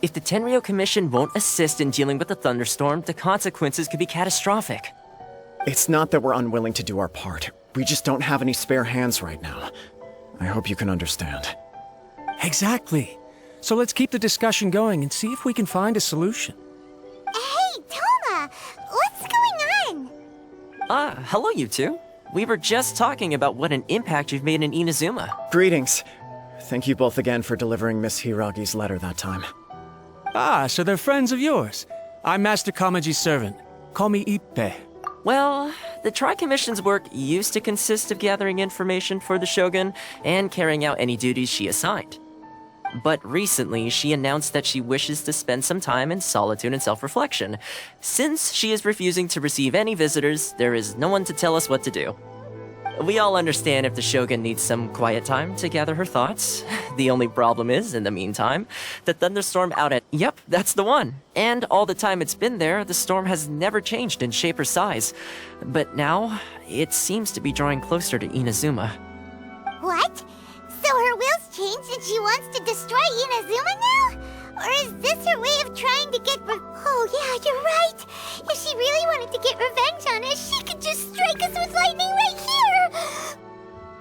If the Tenryou Commission won't assist in dealing with the thunderstorm, the consequences could be catastrophic. It's not that we're unwilling to do our part. We just don't have any spare hands right now. I hope you can understand. Exactly. So let's keep the discussion going and see if we can find a solution. Hey, Toma! What's going on? Hello you two. We were just talking about what an impact you've made in Inazuma. Greetings. Thank you both again for delivering Miss Hiragi's letter that time. Ah, so they're friends of yours. I'm Master Kamaji's servant. Call me Ippe. Well, the Tri-Commission's work used to consist of gathering information for the Shogun and carrying out any duties she assigned. But recently, she announced that she wishes to spend some time in solitude and self-reflection. Since she is refusing to receive any visitors, there is no one to tell us what to do. We all understand if the Shogun needs some quiet time to gather her thoughts. The only problem is, in the meantime, the thunderstorm out at... Yep, that's the one. And all the time it's been there, the storm has never changed in shape or size. But now, it seems to be drawing closer to Inazuma. What? So her will's changed and she wants to destroy Inazuma now? Or is this her way of trying to get Oh yeah, you're right! If she really wanted to get revenge on us, she could just strike us with lightning right here!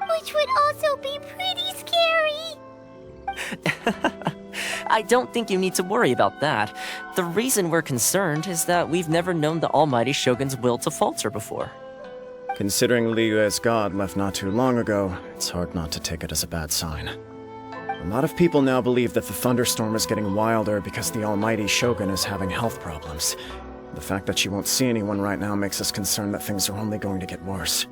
Which would also be pretty scary. I don't think you need to worry about that. The reason we're concerned is that we've never known the Almighty Shogun's will to falter before. Considering Liyue's god left not too long ago, it's hard not to take it as a bad sign. A lot of people now believe that the thunderstorm is getting wilder because the almighty Shogun is having health problems. The fact that she won't see anyone right now makes us concerned that things are only going to get worse.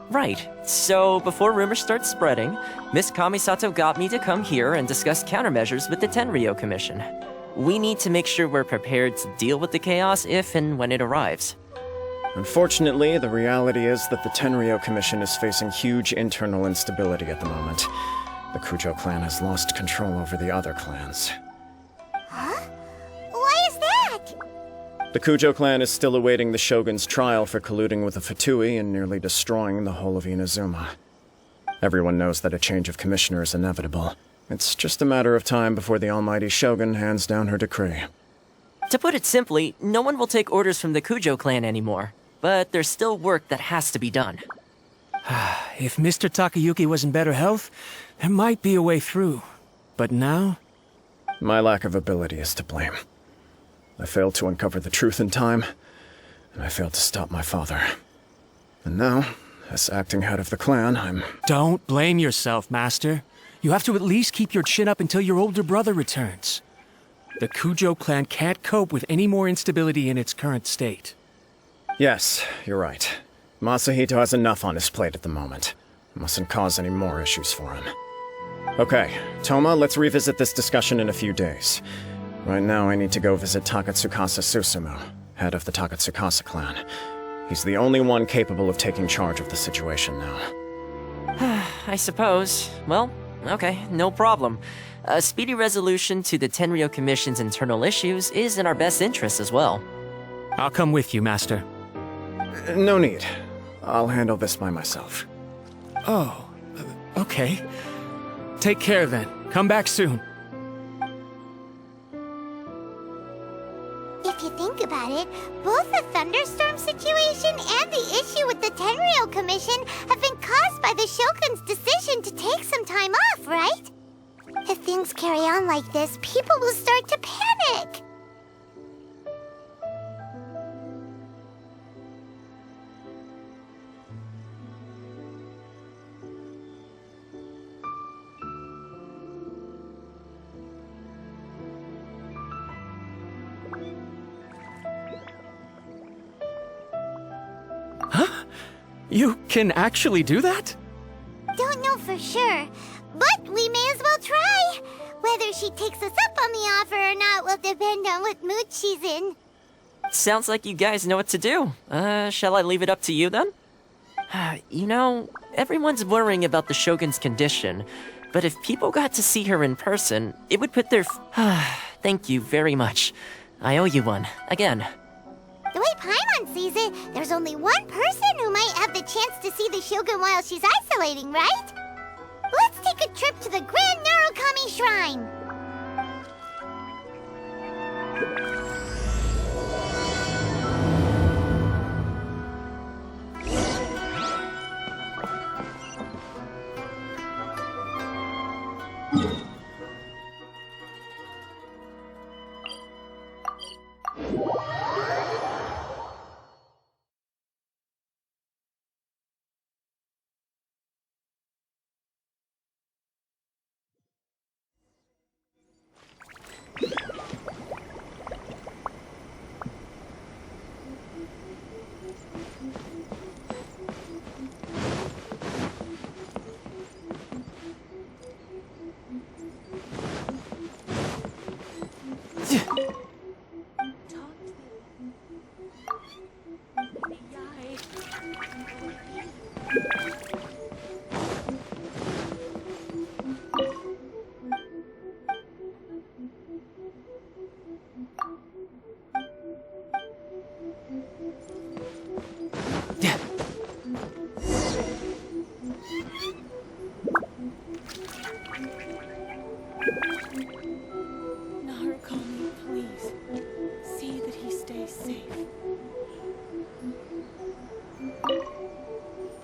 Right. So, before rumors start spreading, Miss Kamisato got me to come here and discuss countermeasures with the Tenryou Commission. We need to make sure we're prepared to deal with the chaos if and when it arrives. Unfortunately, the reality is that the Tenryou Commission is facing huge internal instability at the moment. The Kujo clan has lost control over the other clans. Huh? Why is that? The Kujo clan is still awaiting the Shogun's trial for colluding with the Fatui and nearly destroying the whole of Inazuma. Everyone knows that a change of commissioner is inevitable. It's just a matter of time before the almighty Shogun hands down her decree. To put it simply, no one will take orders from the Kujo clan anymore. But there's still work that has to be done. If Mr. Takayuki was in better health, there might be a way through. But now? My lack of ability is to blame. I failed to uncover the truth in time, and I failed to stop my father. And now, as acting head of the clan, I'm... Don't blame yourself, Master. You have to at least keep your chin up until your older brother returns. The Kujo clan can't cope with any more instability in its current state. Yes, you're right. Masahito has enough on his plate at the moment. Mustn't cause any more issues for him. Okay, Toma, let's revisit this discussion in a few days. Right now, I need to go visit Takatsukasa Susumu, head of the Takatsukasa clan. He's the only one capable of taking charge of the situation now. I suppose. Well, okay, no problem. A speedy resolution to the Tenryou Commission's internal issues is in our best interest as well. I'll come with you, Master. No need. I'll handle this by myself. Oh, okay. Take care then. Come back soon. If you think about it, both the thunderstorm situation and the issue with the Tenryou Commission have been caused by the Shogun's decision to take some time off, right? If things carry on like this, people will start to panic. You can actually do that? Don't know for sure, but we may as well try. Whether she takes us up on the offer or not will depend on what mood she's in. Sounds like you guys know what to do. Shall I leave it up to you then? You know, everyone's worrying about the Shogun's condition, but if people got to see her in person, it would put their... Thank you very much. I owe you one, again. The way Paimon sees it, there's only one person who might have the chance to see the Shogun while she's isolating, right? Let's take a trip to the Grand Narukami Shrine. Narukami, please. See that he stays safe.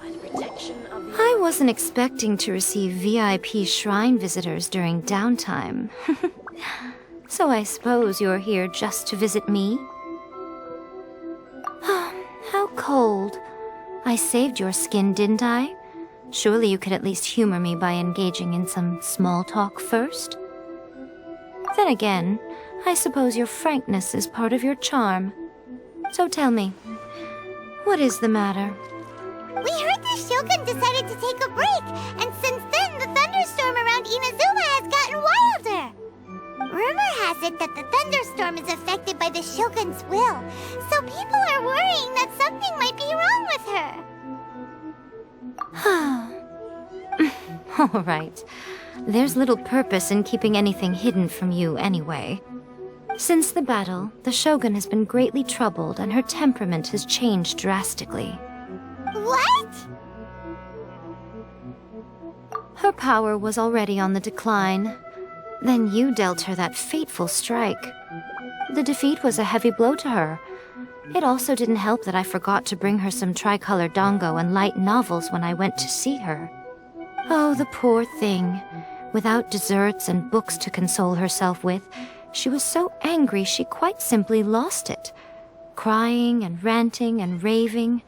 By the protection of the I wasn't expecting to receive VIP shrine visitors during downtime. So I suppose you're here just to visit me? How cold. I saved your skin, didn't I? Surely you could at least humor me by engaging in some small talk first? Then again, I suppose your frankness is part of your charm. So tell me, what is the matter? We heard the Shogun decided to take a break, and since then the thunderstorm around Inazuma has gotten wilder. Rumor has it that the thunderstorm is affected by the Shogun's will, so people are worrying that something might be wrong with her. All right. There's little purpose in keeping anything hidden from you anyway. Since the battle, the Shogun has been greatly troubled and her temperament has changed drastically. What? Her power was already on the decline. Then you dealt her that fateful strike. The defeat was a heavy blow to her. It also didn't help that I forgot to bring her some tricolor dango and light novels when I went to see her. Oh, the poor thing. Without desserts and books to console herself with, she was so angry she quite simply lost it. Crying and ranting and raving.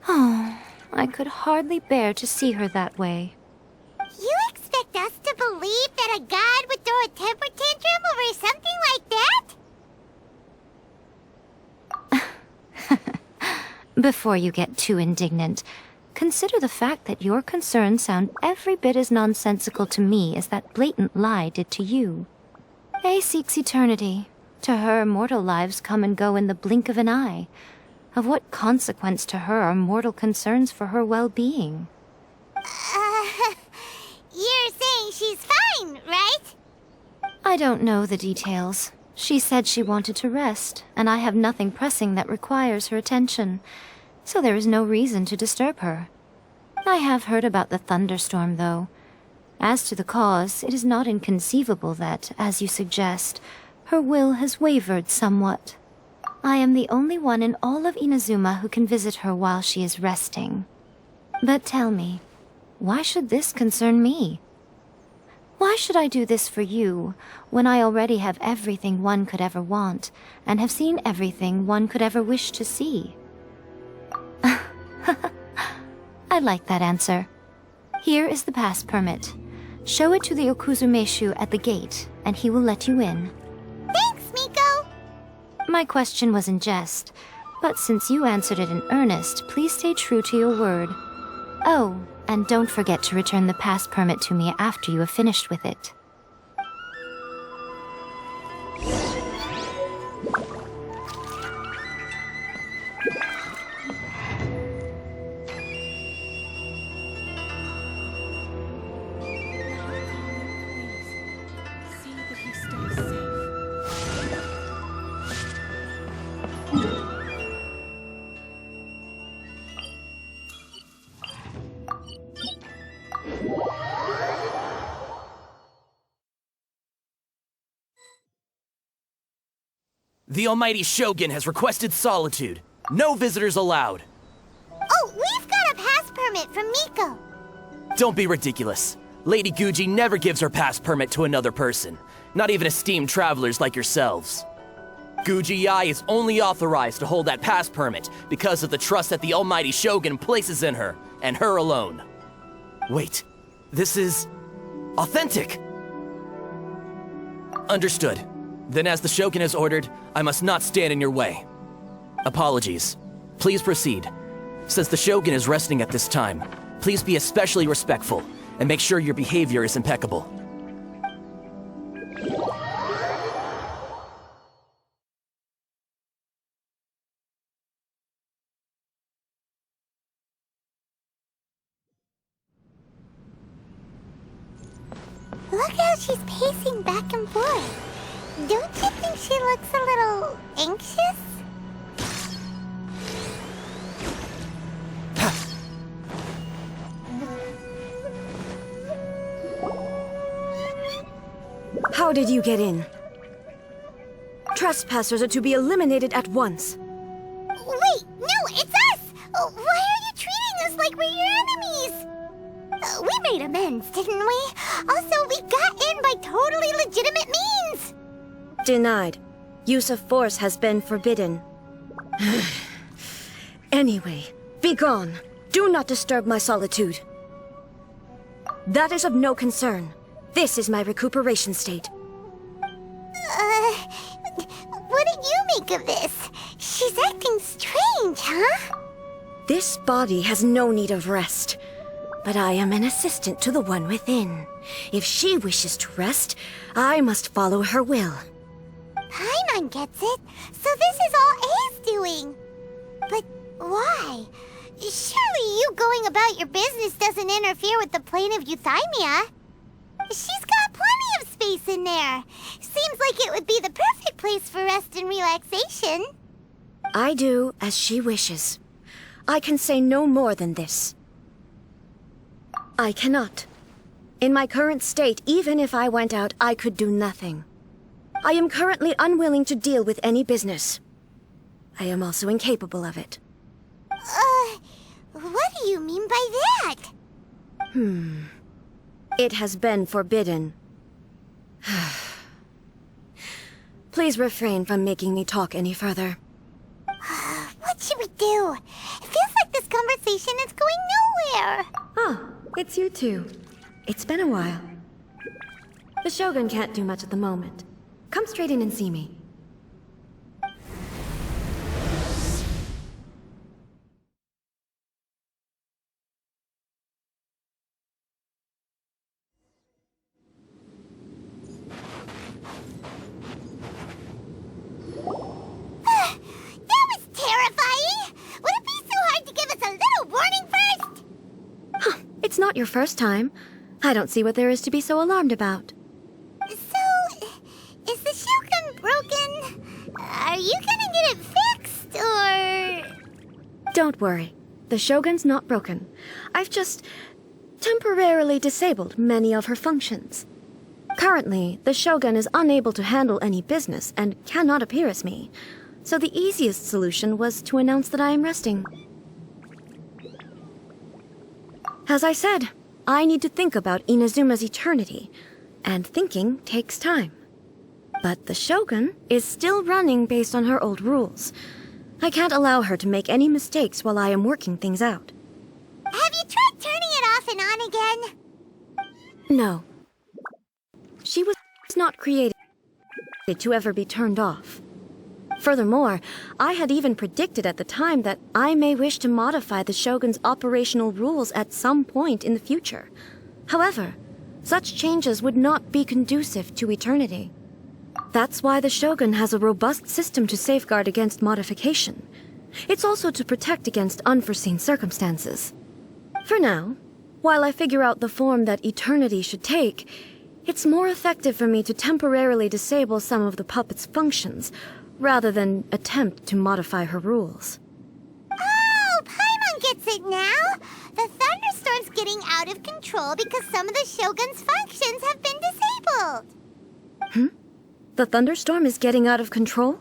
Oh, I could hardly bear to see her that way. You expect us to believe that a god would throw a temper tantrum over something like that? Before you get too indignant, consider the fact that your concerns sound every bit as nonsensical to me as that blatant lie did to you. A seeks eternity. To her, mortal lives come and go in the blink of an eye. Of what consequence to her are mortal concerns for her well-being? You're saying she's fine, right? I don't know the details. She said she wanted to rest, and I have nothing pressing that requires her attention, so there is no reason to disturb her. I have heard about the thunderstorm, though. As to the cause, it is not inconceivable that, as you suggest, her will has wavered somewhat. I am the only one in all of Inazuma who can visit her while she is resting. But tell me, why should this concern me? Why should I do this for you, when I already have everything one could ever want, and have seen everything one could ever wish to see? I like that answer. Here is the pass permit. Show it to the Okuzumeshu at the gate, and he will let you in. Thanks, Miko! My question was in jest, but since you answered it in earnest, please stay true to your word. Oh, and don't forget to return the pass permit to me after you have finished with it. See that he stays safe. The Almighty Shogun has requested solitude. No visitors allowed. Oh, we've got a pass permit from Miko. Don't be ridiculous. Lady Guji never gives her pass permit to another person, not even esteemed travelers like yourselves. Guji Yai is only authorized to hold that pass permit because of the trust that the Almighty Shogun places in her, and her alone. Wait, this is authentic. Understood. Then as the Shogun has ordered, I must not stand in your way. Apologies. Please proceed. Since the Shogun is resting at this time, please be especially respectful and make sure your behavior is impeccable. Look how she's pacing back and forth. Don't you think she looks a little anxious? How did you get in? Trespassers are to be eliminated at once. Wait, no, it's us! Why are you treating us like we're your enemies? We made amends, didn't we? Also, we got in by totally legitimate means! Denied. Use of force has been forbidden. Anyway, be gone. Do not disturb my solitude. That is of no concern. This is my recuperation state. What do you make of this? She's acting strange, huh? This body has no need of rest. But I am an assistant to the one within. If she wishes to rest, I must follow her will. Paimon gets it. So this is all A's doing. But why? Surely you going about your business doesn't interfere with the plane of euthymia. She's got plenty of space in there. Seems like it would be the perfect place for rest and relaxation. I do as she wishes. I can say no more than this. I cannot. In my current state, even if I went out, I could do nothing. I am currently unwilling to deal with any business. I am also incapable of it. What do you mean by that? It has been forbidden. Please refrain from making me talk any further. What should we do? It feels like this conversation is going nowhere. Ah, it's you two. It's been a while. The Shogun can't do much at the moment. Come straight in and see me. That was terrifying! Would it be so hard to give us a little warning first? It's not your first time. I don't see what there is to be so alarmed about. So, is the Shogun broken? Are you gonna get it fixed, or...? Don't worry. The Shogun's not broken. I've just temporarily disabled many of her functions. Currently, the Shogun is unable to handle any business and cannot appear as me. So the easiest solution was to announce that I am resting. As I said, I need to think about Inazuma's eternity, and thinking takes time. But the Shogun is still running based on her old rules. I can't allow her to make any mistakes while I am working things out. Have you tried turning it off and on again? No. She was not created to ever be turned off. Furthermore, I had even predicted at the time that I may wish to modify the Shogun's operational rules at some point in the future. However, such changes would not be conducive to eternity. That's why the Shogun has a robust system to safeguard against modification. It's also to protect against unforeseen circumstances. For now, while I figure out the form that eternity should take, it's more effective for me to temporarily disable some of the puppet's functions, rather than attempt to modify her rules. Oh, Paimon gets it now! The thunderstorm's getting out of control because some of the Shogun's functions have been disabled! The thunderstorm is getting out of control?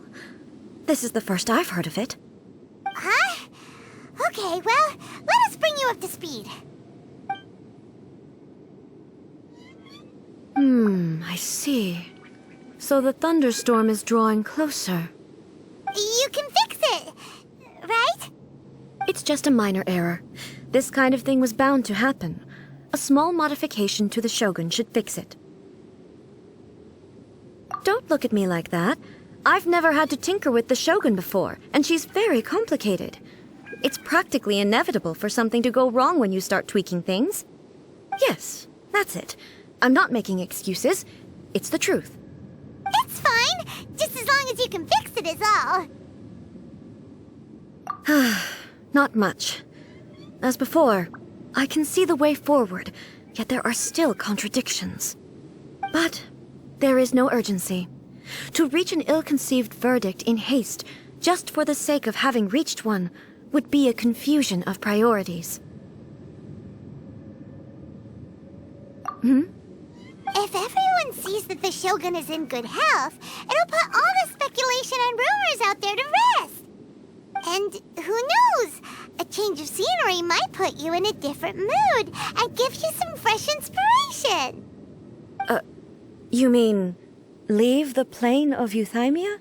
This is the first I've heard of it. Huh? Okay, well, let us bring you up to speed. I see. So the thunderstorm is drawing closer. You can fix it, right? It's just a minor error. This kind of thing was bound to happen. A small modification to the Shogun should fix it. Don't look at me like that. I've never had to tinker with the Shogun before, and she's very complicated. It's practically inevitable for something to go wrong when you start tweaking things. Yes, that's it. I'm not making excuses. It's the truth. It's fine, just as long as you can fix it is all. Not much. As before, I can see the way forward, yet there are still contradictions. But there is no urgency. To reach an ill-conceived verdict in haste, just for the sake of having reached one, would be a confusion of priorities. If everyone sees that the Shogun is in good health, it'll put all the speculation and rumors out there to rest. And who knows? A change of scenery might put you in a different mood and give you some fresh inspiration. You mean, leave the plane of euthymia?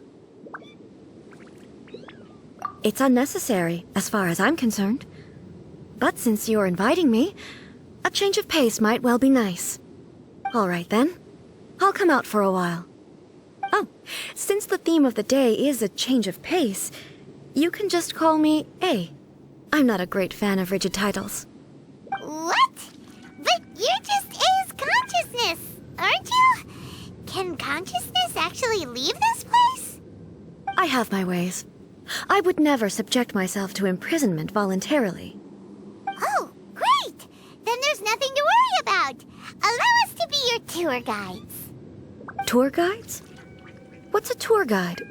It's unnecessary, as far as I'm concerned. But since you're inviting me, a change of pace might well be nice. All right, then. I'll come out for a while. Oh, since the theme of the day is a change of pace, you can just call me A. I'm not a great fan of rigid titles. What? But you're just A's consciousness, aren't you? Can consciousness actually leave this place? I have my ways. I would never subject myself to imprisonment voluntarily. Oh, great! Then there's nothing to worry about. Allow us to be your tour guides. Tour guides? What's a tour guide?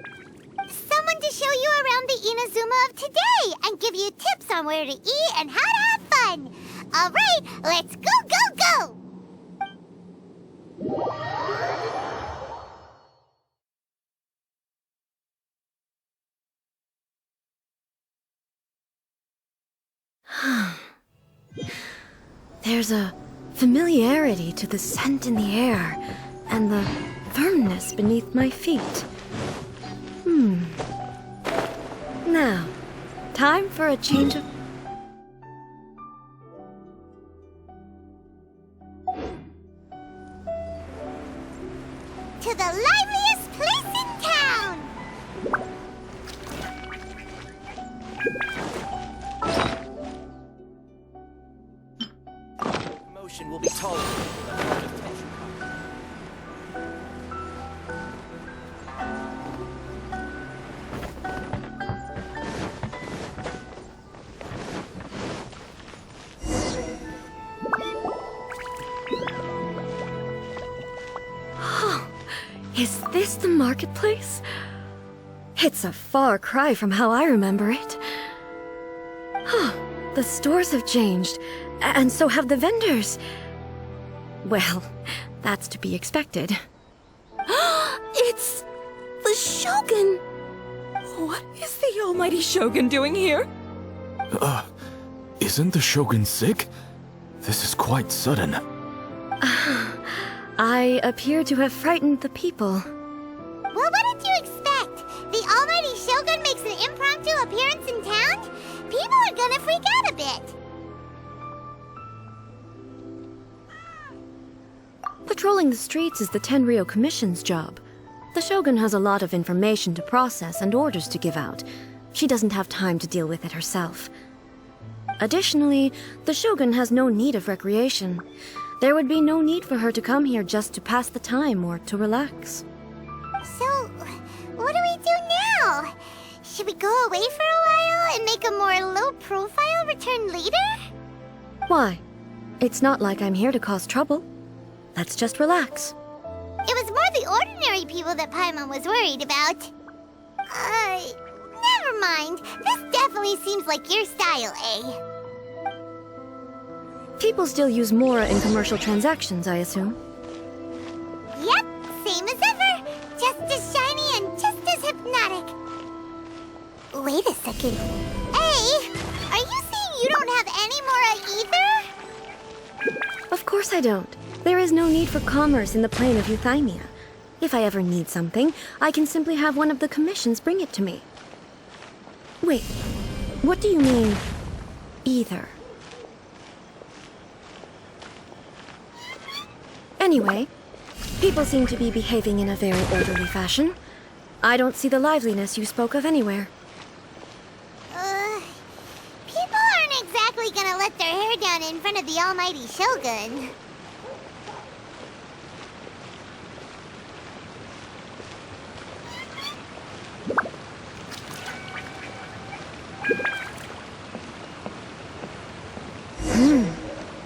Someone to show you around the Inazuma of today and give you tips on where to eat and how to have fun. All right, let's go, go, go! There's a familiarity to the scent in the air and the firmness beneath my feet. Now, time for a change of... To the liveliest place in town! Motion will be tolerated. Is this the marketplace? It's a far cry from how I remember it. The stores have changed, and so have the vendors. Well, that's to be expected. It's the Shogun! What is the almighty Shogun doing here? Isn't the Shogun sick? This is quite sudden. I appear to have frightened the people. Well, what did you expect? The almighty Shogun makes an impromptu appearance in town? People are gonna freak out a bit. Patrolling the streets is the Tenryou Commission's job. The Shogun has a lot of information to process and orders to give out. She doesn't have time to deal with it herself. Additionally, the Shogun has no need of recreation. There would be no need for her to come here just to pass the time or to relax. So, what do we do now? Should we go away for a while and make a more low-profile return later? Why? It's not like I'm here to cause trouble. Let's just relax. It was more the ordinary people that Paimon was worried about. Never mind. This definitely seems like your style, eh? People still use Mora in commercial transactions, I assume. Yep, same as ever. Just as shiny and just as hypnotic. second. Hey, are you saying you don't have any more either? Of course I don't. There is no need for commerce in the plane of Euthymia. If I ever need something, I can simply have one of the commissions bring it to me. Wait, what do you mean, either? Anyway, people seem to be behaving in a very orderly fashion. I don't see the liveliness you spoke of anywhere. People aren't exactly gonna let their hair down in front of the almighty Shogun.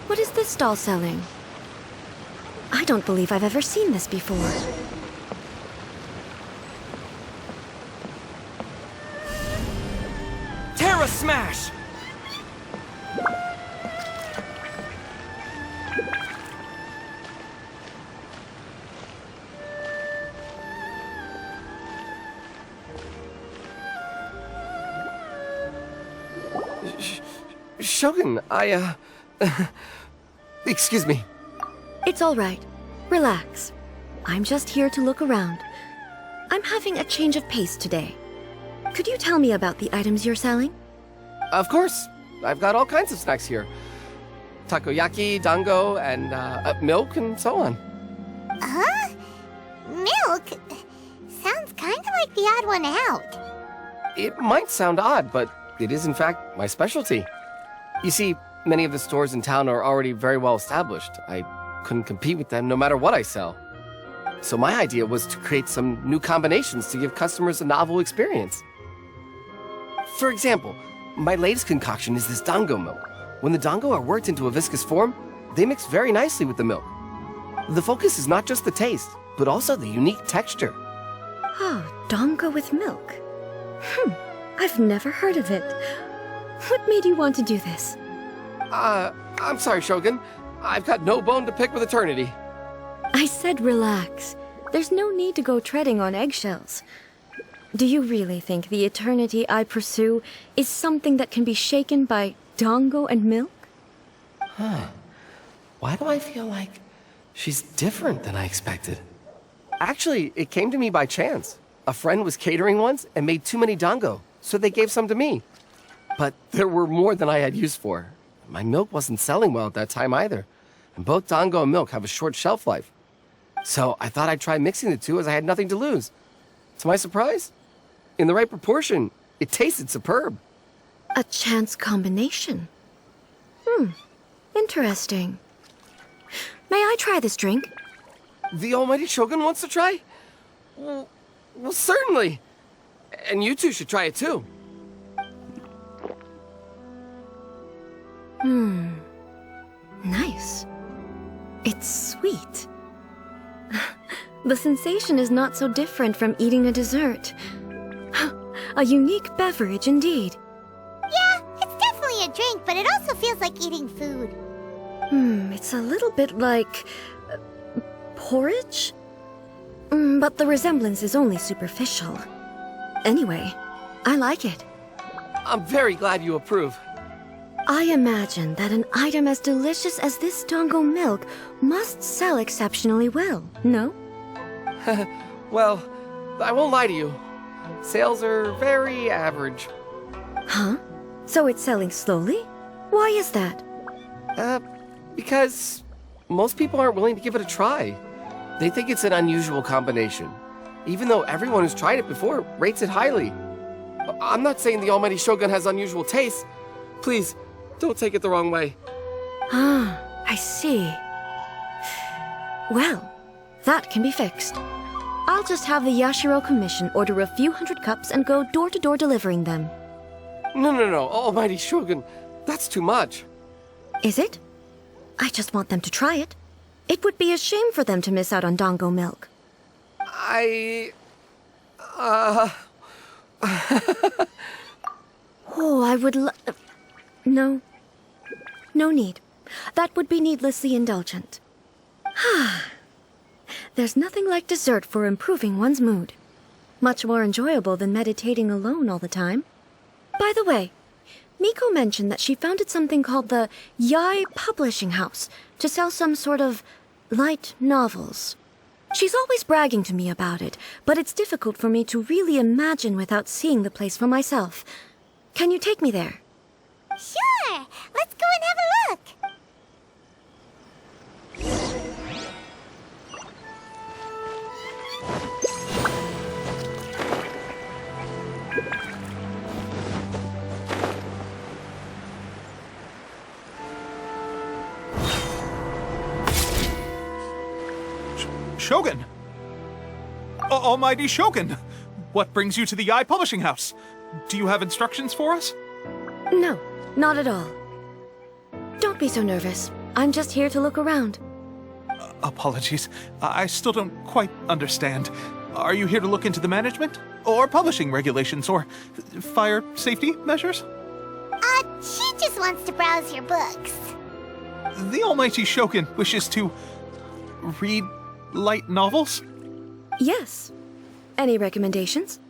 What is this stall selling? I don't believe I've ever seen this before. Terra Smash! Shogun, excuse me. It's all right. Relax. I'm just here to look around. I'm having a change of pace today. Could you tell me about the items you're selling? Of course. I've got all kinds of snacks here. Takoyaki, dango, and milk, and so on. Huh? Milk? Sounds kind of like the odd one out. It might sound odd, but it is in fact my specialty. You see, many of the stores in town are already very well established. I couldn't compete with them no matter what I sell. So my idea was to create some new combinations to give customers a novel experience. For example, my latest concoction is this dango milk. When the dango are worked into a viscous form, they mix very nicely with the milk. The focus is not just the taste, but also the unique texture. Oh, dango with milk. I've never heard of it. What made you want to do this? I'm sorry, Shogun. I've got no bone to pick with eternity. I said relax. There's no need to go treading on eggshells. Do you really think the eternity I pursue is something that can be shaken by dango and milk? Why do I feel like she's different than I expected? Actually, it came to me by chance. A friend was catering once and made too many dango, so they gave some to me. But there were more than I had use for. My milk wasn't selling well at that time either. And both dango and milk have a short shelf life. So I thought I'd try mixing the two as I had nothing to lose. To my surprise, in the right proportion, it tasted superb. A chance combination. Interesting. May I try this drink? The almighty Shogun wants to try? Well, certainly. And you two should try it too. Nice. It's sweet. The sensation is not so different from eating a dessert. A unique beverage indeed. Yeah, it's definitely a drink, but it also feels like eating food. It's a little bit like porridge? But the resemblance is only superficial. Anyway, I like it. I'm very glad you approve. I imagine that an item as delicious as this dango milk must sell exceptionally well, no? Well, I won't lie to you. Sales are very average. Huh? So it's selling slowly? Why is that? Because most people aren't willing to give it a try. They think it's an unusual combination, even though everyone who's tried it before rates it highly. I'm not saying the almighty Shogun has unusual tastes. Please, don't take it the wrong way. I see. Well, that can be fixed. I'll just have the Yashiro Commission order a few hundred cups and go door-to-door delivering them. No, almighty Shogun. That's too much. Is it? I just want them to try it. It would be a shame for them to miss out on dango milk. Oh, I would No. No need. That would be needlessly indulgent. There's nothing like dessert for improving one's mood. Much more enjoyable than meditating alone all the time. By the way, Miko mentioned that she founded something called the Yai Publishing House to sell some sort of light novels. She's always bragging to me about it, but it's difficult for me to really imagine without seeing the place for myself. Can you take me there? Sure! Let's go and have a look! Shogun! Almighty Shogun! What brings you to the Yai Publishing House? Do you have instructions for us? No, not at all. Don't be so nervous. I'm just here to look around. Apologies. I still don't quite understand. Are you here to look into the management? Or publishing regulations? Or fire safety measures? She just wants to browse your books. The Almighty Shogun wishes to read light novels? Yes. Any recommendations?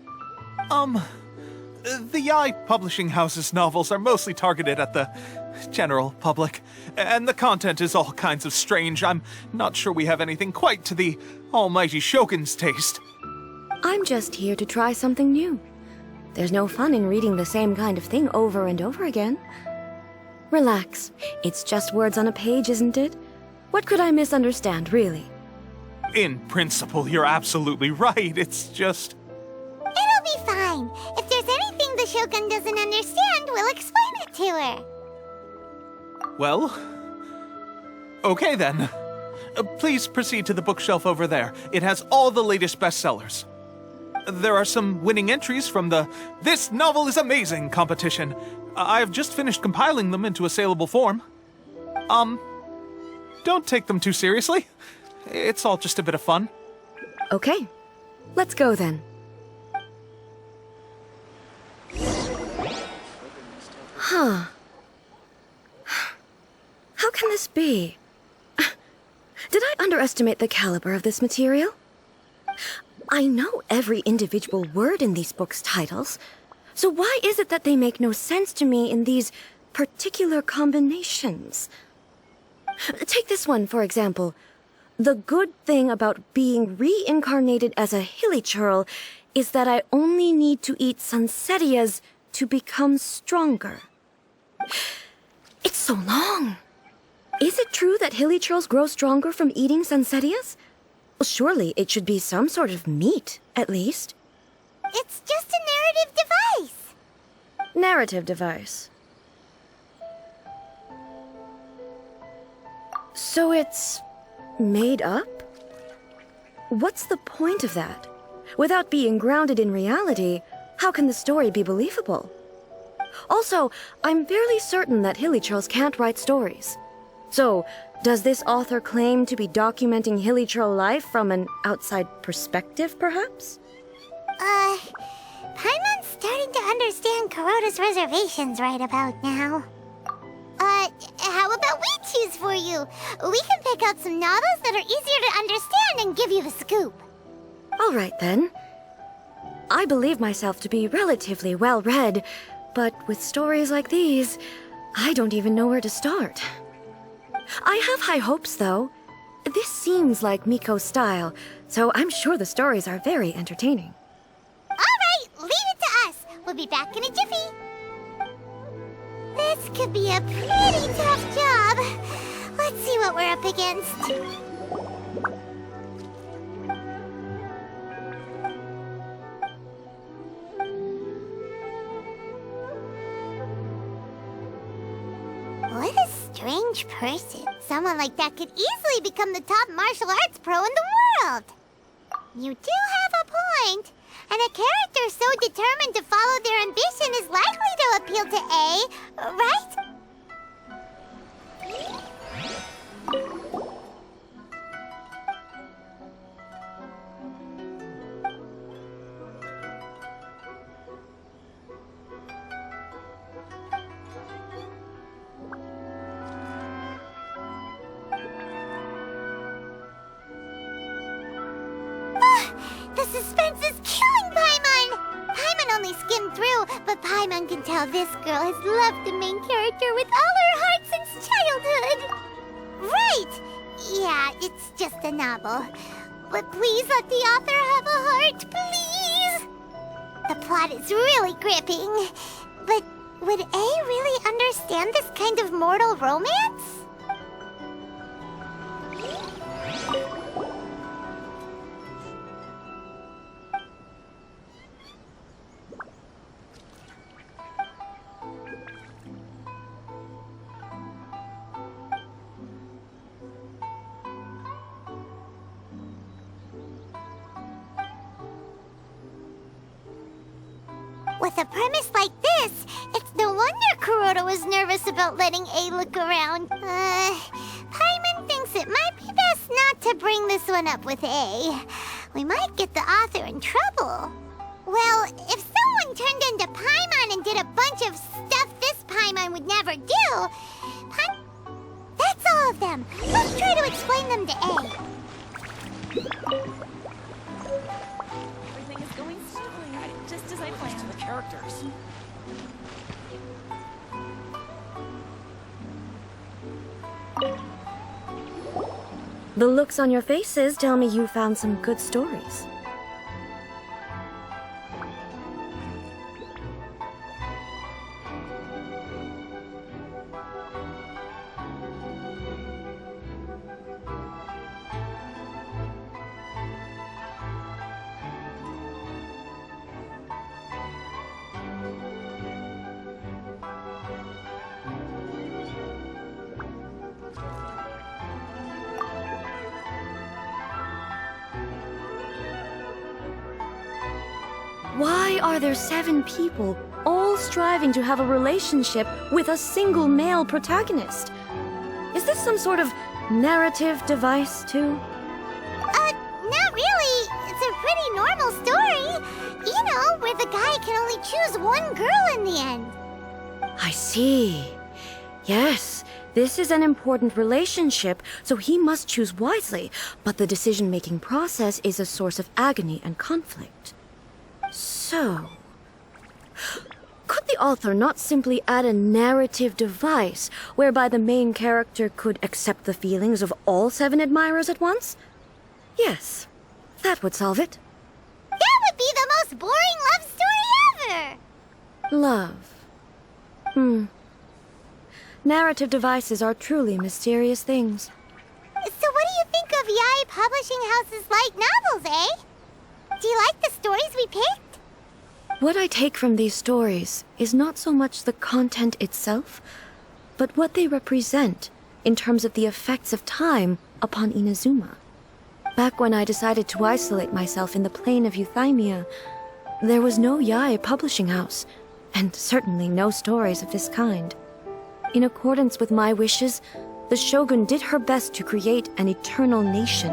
The Yai Publishing House's novels are mostly targeted at the general public, and the content is all kinds of strange. I'm not sure we have anything quite to the Almighty Shogun's taste. I'm just here to try something new. There's no fun in reading the same kind of thing over and over again. Relax. It's just words on a page, isn't it? What could I misunderstand, really? In principle, you're absolutely right. It's just... It'll be fine. If there's anything the Shogun doesn't understand, we'll explain it to her. Well... okay then. Please proceed to the bookshelf over there. It has all the latest bestsellers. There are some winning entries from the This Novel is Amazing competition. I've just finished compiling them into a saleable form. Don't take them too seriously. It's all just a bit of fun. Okay. Let's go then. Huh. How can this be? Did I underestimate the caliber of this material? I know every individual word in these books' titles, so why is it that they make no sense to me in these particular combinations? Take this one, for example. The good thing about being reincarnated as a hilly churl is that I only need to eat sunsettias to become stronger. It's so long. Is it true that hilly churls grow stronger from eating sunsettias? Well, surely it should be some sort of meat, at least. It's just a narrative device. Narrative device. So it's made up? What's the point of that? Without being grounded in reality, how can the story be believable? Also, I'm fairly certain that hilly churls can't write stories. So, does this author claim to be documenting hilly churl life from an outside perspective, perhaps? Paimon's starting to understand Kuroda's reservations right about now. How about we choose for you? We can pick out some novels that are easier to understand and give you the scoop. All right, then. I believe myself to be relatively well-read, but with stories like these, I don't even know where to start. I have high hopes, though. This seems like Miko's style, so I'm sure the stories are very entertaining. All right, leave it to us. We'll be back in a jiffy. This could be a pretty tough job. Let's see what we're up against. What a strange person. Someone like that could easily become the top martial arts pro in the world. You do have a point. And a character so determined to follow their ambition is likely to appeal to A, right? The suspense is killing Paimon! Paimon only skimmed through, but But Paimon can tell this girl has loved the main character with all her heart since childhood. Right! Yeah, it's just a novel. But please let the author have a heart, please! The plot is really gripping. But would A really understand this kind of mortal romance? With a premise like this, it's no wonder Kuroda was nervous about letting A look around. Paimon thinks it might be best not to bring this one up with A. We might get the author in trouble. Well, if someone turned into Paimon and did a bunch of stuff this Paimon would never do, that's all of them. Let's try to explain them to A. Everything is going smoothly, just as I planned. The characters. The looks on your faces tell me you found some good stories. Why are there 7 people, all striving to have a relationship with a single male protagonist? Is this some sort of narrative device, too? Not really. It's a pretty normal story. You know, where the guy can only choose one girl in the end. I see. Yes, this is an important relationship, so he must choose wisely, but the decision-making process is a source of agony and conflict. So, could the author not simply add a narrative device whereby the main character could accept the feelings of all 7 admirers at once? Yes, that would solve it. That would be the most boring love story ever! Love. Narrative devices are truly mysterious things. So what do you think of Yae Publishing House's light novels, eh? Do you like the stories we picked? What I take from these stories is not so much the content itself, but what they represent in terms of the effects of time upon Inazuma. Back when I decided to isolate myself in the plane of Euthymia, there was no Yae Publishing House, and certainly no stories of this kind. In accordance with my wishes, the Shogun did her best to create an eternal nation.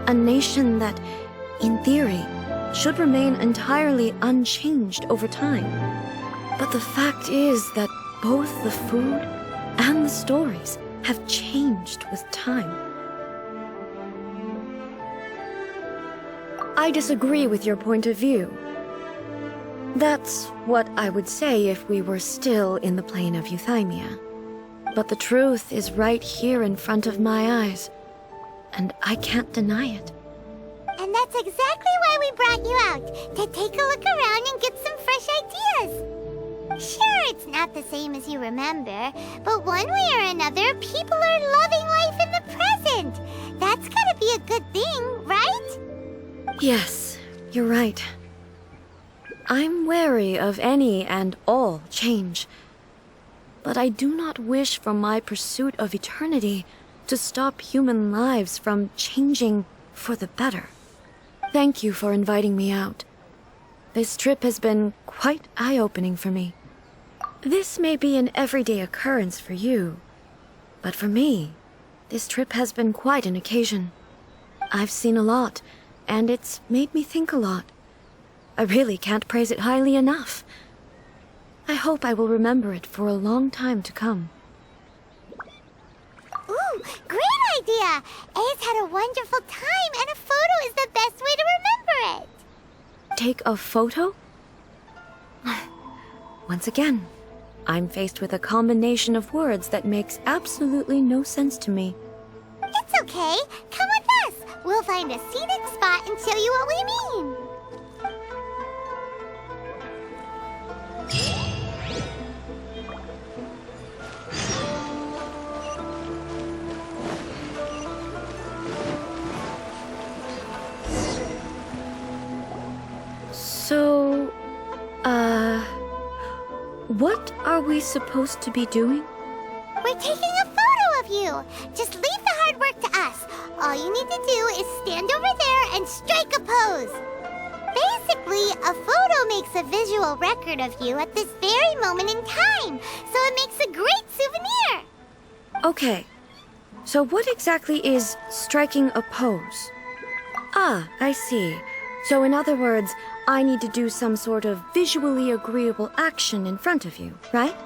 A nation that, in theory, should remain entirely unchanged over time. But the fact is that both the food and the stories have changed with time. I disagree with your point of view. That's what I would say if we were still in the plane of Euthymia. But the truth is right here in front of my eyes, and I can't deny it. And that's exactly why we brought you out, to take a look around and get some fresh ideas. Sure, it's not the same as you remember, but one way or another, people are loving life in the present. That's gotta be a good thing, right? Yes, you're right. I'm wary of any and all change. But I do not wish for my pursuit of eternity to stop human lives from changing for the better. Thank you for inviting me out. This trip has been quite eye-opening for me. This may be an everyday occurrence for you, but for me, this trip has been quite an occasion. I've seen a lot, and it's made me think a lot. I really can't praise it highly enough. I hope I will remember it for a long time to come. Ooh, great idea! A's had a wonderful time, and a photo is the best way to remember it. Take a photo? Once again, I'm faced with a combination of words that makes absolutely no sense to me. It's okay. Come with us. We'll find a scenic spot and show you what we mean. So, what are we supposed to be doing? We're taking a photo of you. Just leave the hard work to us. All you need to do is stand over there and strike a pose. Basically, a photo makes a visual record of you at this very moment in time, so it makes a great souvenir. Okay, so what exactly is striking a pose? Ah, I see. So in other words, I need to do some sort of visually agreeable action in front of you, right?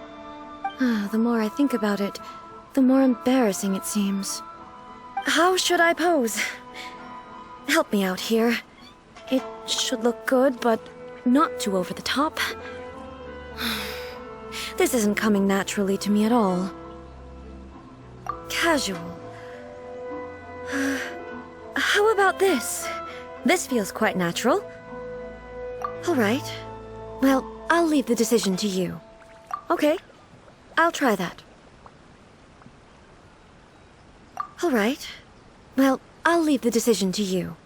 The more I think about it, the more embarrassing it seems. How should I pose? Help me out here. It should look good, but not too over the top. This isn't coming naturally to me at all. Casual. How about this? This feels quite natural. All right. Well, I'll leave the decision to you. Okay, I'll try that. All right. Well, I'll leave the decision to you.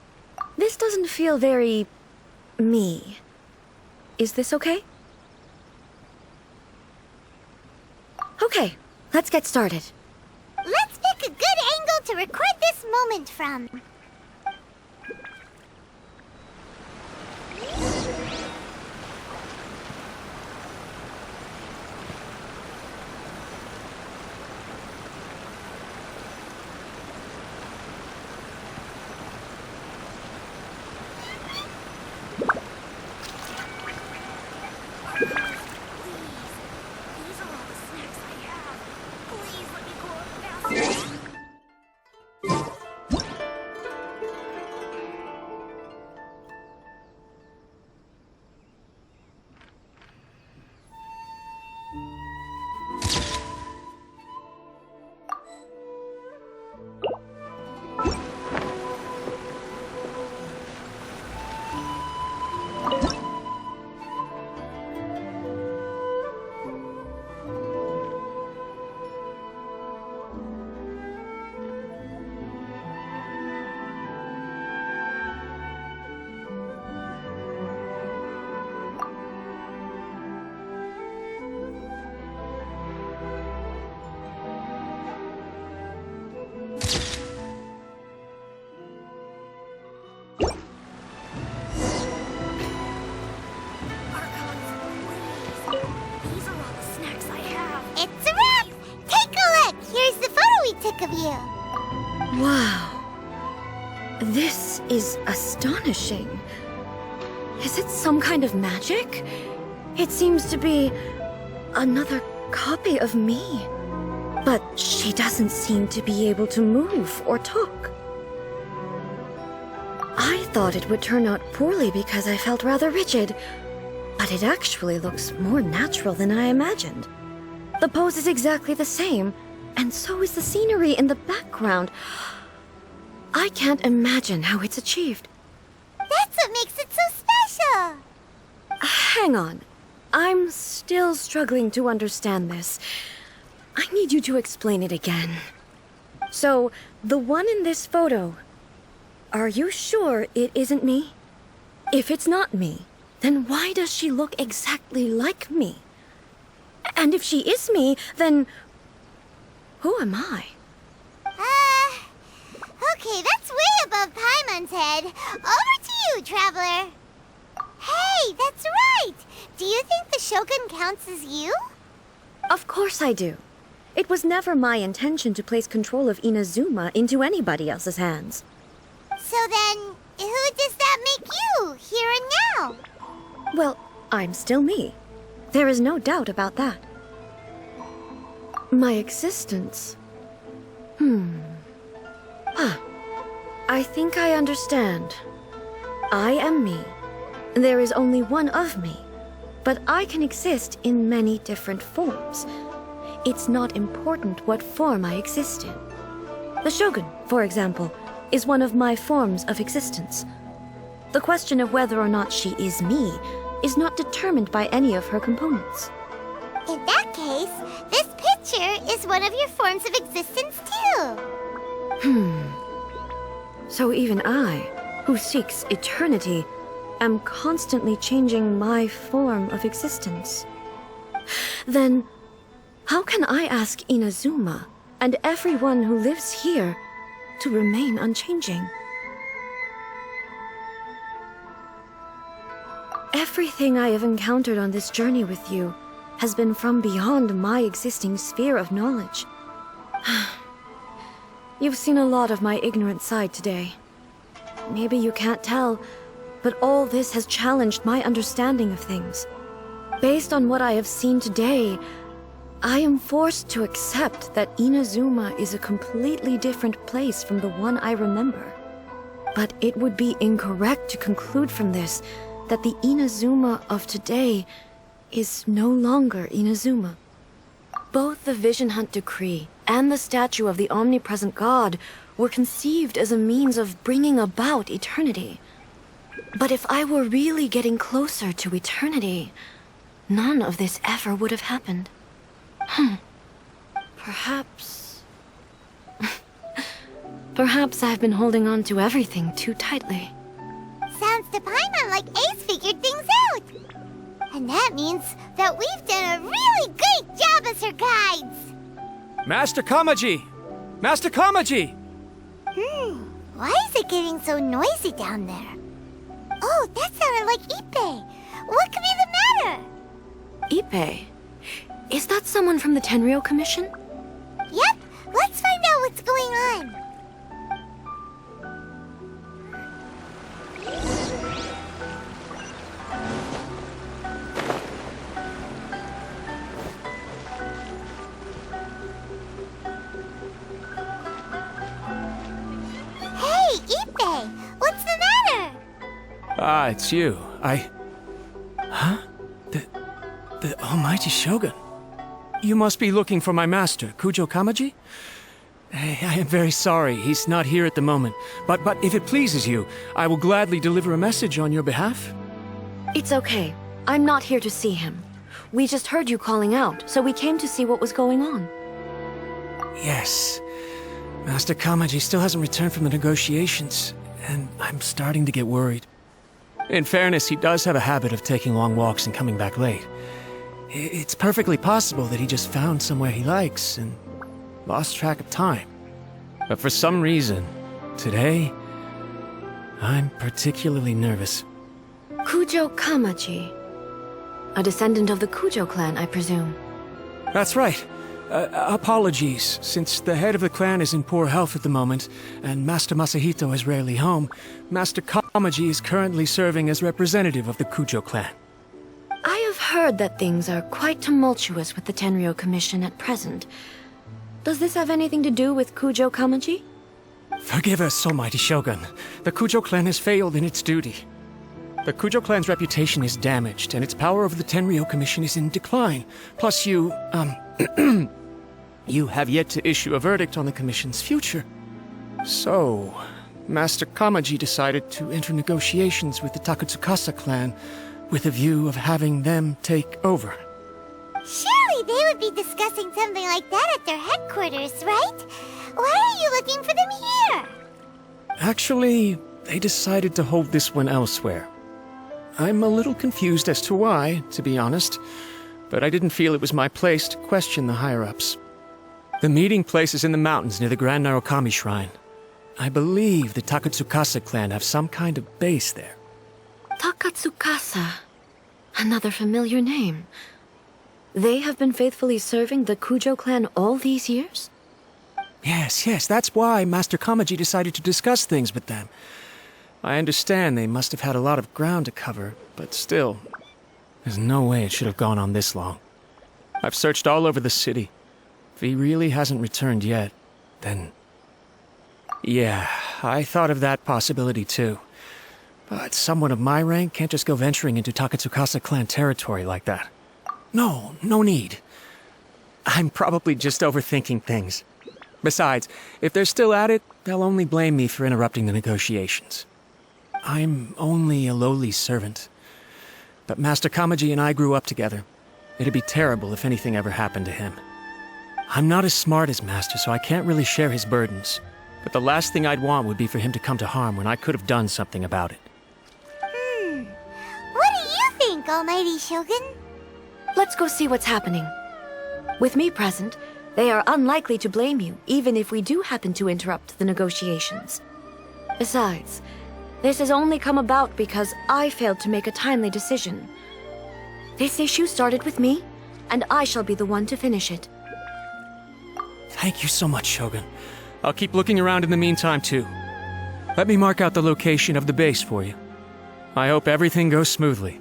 This doesn't feel very... me. Is this okay? Okay, let's get started. Let's pick a good angle to record this moment from. It's a wrap! Take a look! Here's the photo we took of you. Wow. This is astonishing. Is it some kind of magic? It seems to be another copy of me. But she doesn't seem to be able to move or talk. I thought it would turn out poorly because I felt rather rigid, but it actually looks more natural than I imagined. The pose is exactly the same, and so is the scenery in the background. I can't imagine how it's achieved. That's what makes it so special. Hang on. I'm still struggling to understand this. I need you to explain it again. So, the one in this photo, are you sure it isn't me? If it's not me, then why does she look exactly like me? And if she is me, then who am I? Okay, that's way above Paimon's head. Over to you, Traveler. Hey, that's right! Do you think the Shogun counts as you? Of course I do. It was never my intention to place control of Inazuma into anybody else's hands. So then, who does that make you, here and now? Well, I'm still me. There is no doubt about that. My existence... I think I understand. I am me. There is only one of me. But I can exist in many different forms. It's not important what form I exist in. The Shogun, for example, is one of my forms of existence. The question of whether or not she is me is not determined by any of her components. In that case, this picture is one of your forms of existence too. So even I, who seeks eternity, am constantly changing my form of existence. Then, how can I ask Inazuma and everyone who lives here to remain unchanging? Everything I have encountered on this journey with you has been from beyond my existing sphere of knowledge. You've seen a lot of my ignorant side today. Maybe you can't tell, but all this has challenged my understanding of things. Based on what I have seen today, I am forced to accept that Inazuma is a completely different place from the one I remember. But it would be incorrect to conclude from this that the Inazuma of today is no longer Inazuma. Both the Vision Hunt Decree and the statue of the omnipresent God were conceived as a means of bringing about eternity. But if I were really getting closer to eternity, none of this ever would have happened. Perhaps... Perhaps I've been holding on to everything too tightly. Sounds to Paimon like Ace figured things out. And that means that we've done a really great job as her guides. Master Kamaji! Master Kamaji! Why is it getting so noisy down there? Oh, that sounded like Ippei. What could be the matter? Ippei? Is that someone from the Tenryou Commission? Yep, let's find out what's going on. Hey, Ippei, what's the matter? Ah, it's you. Huh? The Almighty Shogun. You must be looking for my master, Kujo Kamaji? I am very sorry, he's not here at the moment. But if it pleases you, I will gladly deliver a message on your behalf. It's okay. I'm not here to see him. We just heard you calling out, so we came to see what was going on. Yes. Master Kamaji still hasn't returned from the negotiations, and I'm starting to get worried. In fairness, he does have a habit of taking long walks and coming back late. It's perfectly possible that he just found somewhere he likes and lost track of time. But for some reason, today, I'm particularly nervous. Kujo Kamaji. A descendant of the Kujo clan, I presume. That's right. Apologies, since the head of the clan is in poor health at the moment, and Master Masahito is rarely home, Master Kamaji is currently serving as representative of the Kujo clan. I have heard that things are quite tumultuous with the Tenryou Commission at present. Does this have anything to do with Kujo Kamaji? Forgive us, Almighty Shogun. The Kujo clan has failed in its duty. The Kujo clan's reputation is damaged, and its power over the Tenryou Commission is in decline. Plus you have yet to issue a verdict on the Commission's future. So, Master Kamaji decided to enter negotiations with the Takatsukasa clan with a view of having them take over. Surely they would be discussing something like that at their headquarters, right? Why are you looking for them here? Actually, they decided to hold this one elsewhere. I'm a little confused as to why, to be honest, but I didn't feel it was my place to question the higher-ups. The meeting place is in the mountains near the Grand Narukami Shrine. I believe the Takatsukasa clan have some kind of base there. Takatsukasa. Another familiar name. They have been faithfully serving the Kujo clan all these years? Yes, that's why Master Kamaji decided to discuss things with them. I understand they must have had a lot of ground to cover, but still, there's no way it should have gone on this long. I've searched all over the city. If he really hasn't returned yet, then... Yeah, I thought of that possibility too. But someone of my rank can't just go venturing into Takatsukasa clan territory like that. No need. I'm probably just overthinking things. Besides, if they're still at it, they'll only blame me for interrupting the negotiations. I'm only a lowly servant. But Master Kamaji and I grew up together. It'd be terrible if anything ever happened to him. I'm not as smart as Master, so I can't really share his burdens. But the last thing I'd want would be for him to come to harm when I could have done something about it. What do you think, Almighty Shogun? Let's go see what's happening. With me present, they are unlikely to blame you, even if we do happen to interrupt the negotiations. Besides, this has only come about because I failed to make a timely decision. This issue started with me, and I shall be the one to finish it. Thank you so much, Shogun. I'll keep looking around in the meantime, too. Let me mark out the location of the base for you. I hope everything goes smoothly.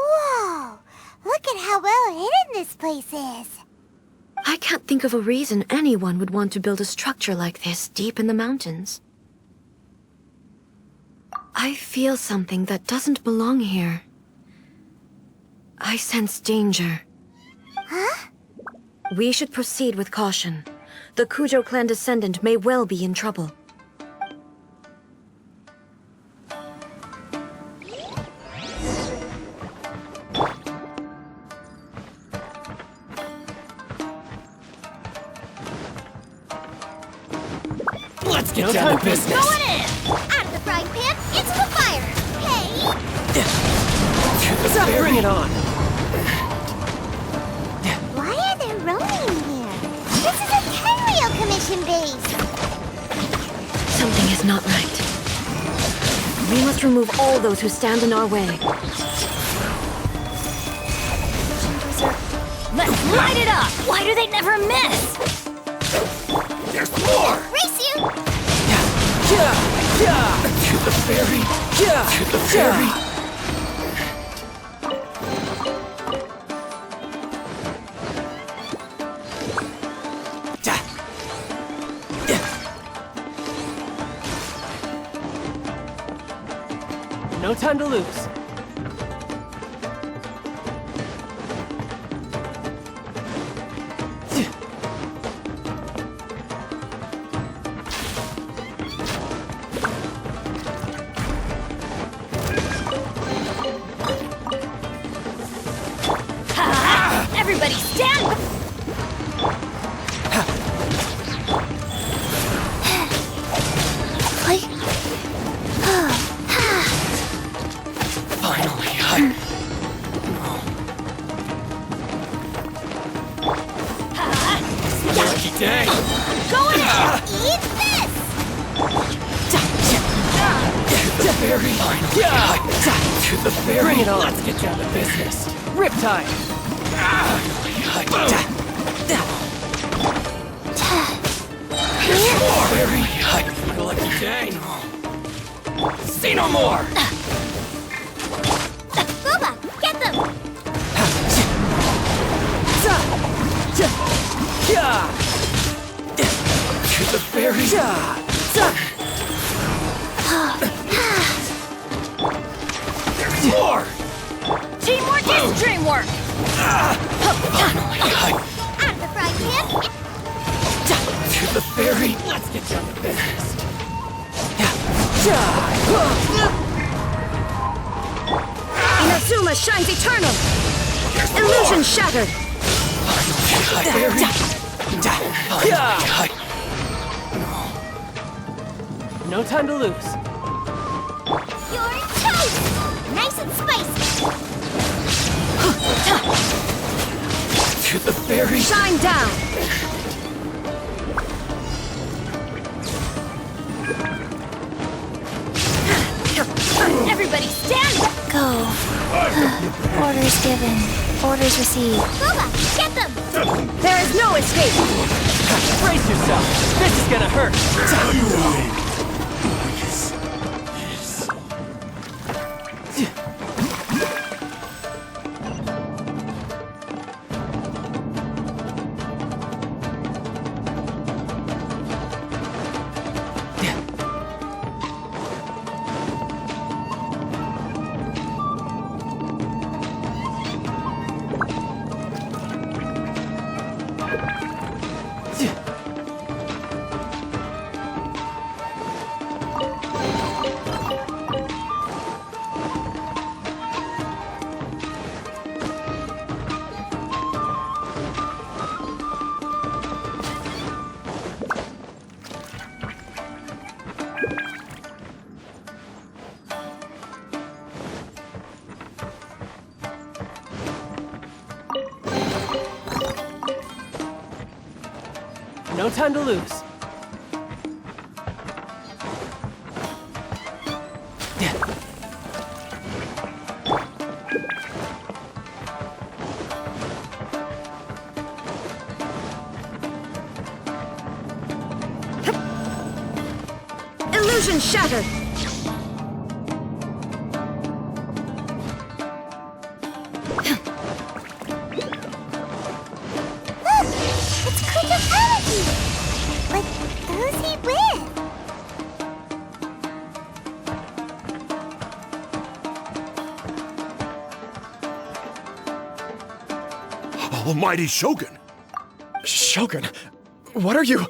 Whoa! Look at how well hidden this place is. I can't think of a reason anyone would want to build a structure like this deep in the mountains. I feel something that doesn't belong here. I sense danger. Huh? We should proceed with caution. The Kujo clan descendant may well be in trouble. Let's get down to business. Going in! Out of the frying pan, into the fire! Hey! Bring it on. Why are there ronin here? This is a Tenryou commission base! Something is not right. We must remove all those who stand in our way. Let's light it up! Why do they never miss? There's more! Race you! To the ferry! To the ferry! No time to lose. Everybody stand! Finally, lucky day. Go in! Eat this! The ferry. To the ferry. Bring it on. Let's get down to business. Riptide. Ferry. Lucky day. See no more. Booba, get them! To the very... There's more! Teamwork is dreamwork! Out of the frying pan! To the very... Let's get down to business. Inazuma shines eternal! Illusion shattered! No time to lose. You're toast! Nice and spicy! To the very... Shine down! Everybody stand! Go. Orders given. Orders received. Boba, get them! There is no escape! Brace yourself! This is gonna hurt! No time to lose. Illusion shattered! It's cryptocurrency! But who's he with? Almighty Shogun! Shogun, what are you?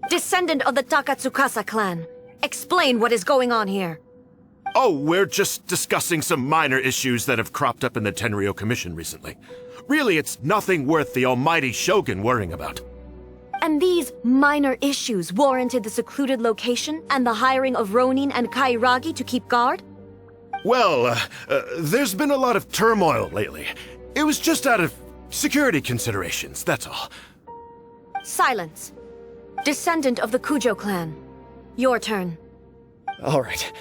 Descendant of the Takatsukasa clan. Explain what is going on here. Oh, we're just discussing some minor issues that have cropped up in the Tenryo Commission recently. Really, it's nothing worth the almighty Shogun worrying about. And these minor issues warranted the secluded location and the hiring of Ronin and Kairagi to keep guard? Well, there's been a lot of turmoil lately. It was just out of security considerations, that's all. Silence. Descendant of the Kujo clan. Your turn. All right.